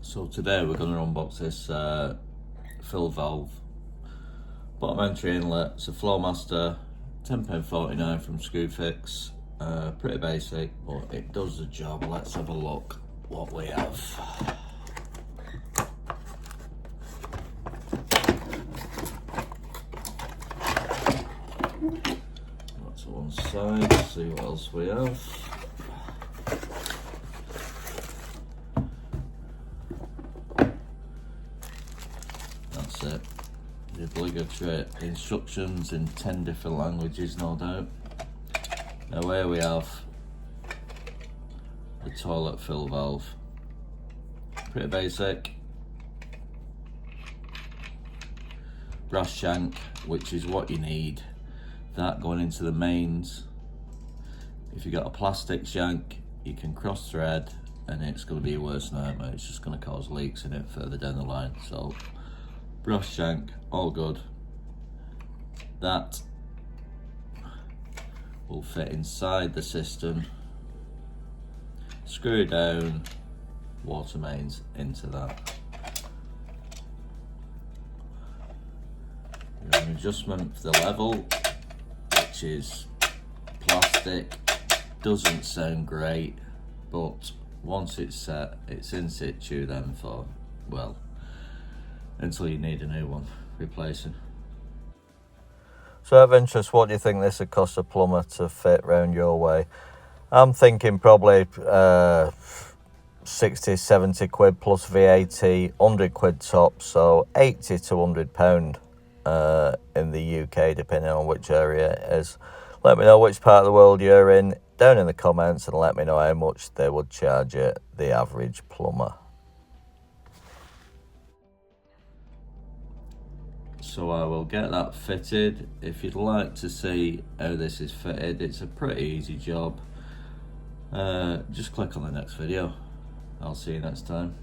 So today we're going to unbox this fill valve. Bottom entry inlet, it's a Flomasta, £10.49 from Screwfix. Pretty basic, but it does the job. Let's have a look what we have. That's one side, see what else we have. That's it. The obligatory instructions in 10 different languages, no doubt. Now here we have the toilet fill valve. Pretty basic. Brass shank, which is what you need. That going into the mains. If you got a plastic shank, you can cross thread and it's going to be a worse nightmare. It's just going to cause leaks in it further down the line. So brass shank, all good. That will fit inside the cistern. Screw down water mains into that. You have an adjustment for the level, which is plastic. Doesn't sound great, but once it's set, it's in situ then for, well, until you need a new one replacing. So out of interest, what do you think this would cost a plumber to fit round your way? I'm thinking probably 60, 70 quid plus VAT, 100 quid top, so 80 to 100 pound in the UK, depending on which area it is. Let me know which part of the world you're in down in the comments, and let me know how much they would charge you, the average plumber. So I will get that fitted. If you'd like to see how this is fitted, it's a pretty easy job. Just click on the next video. I'll see you next time.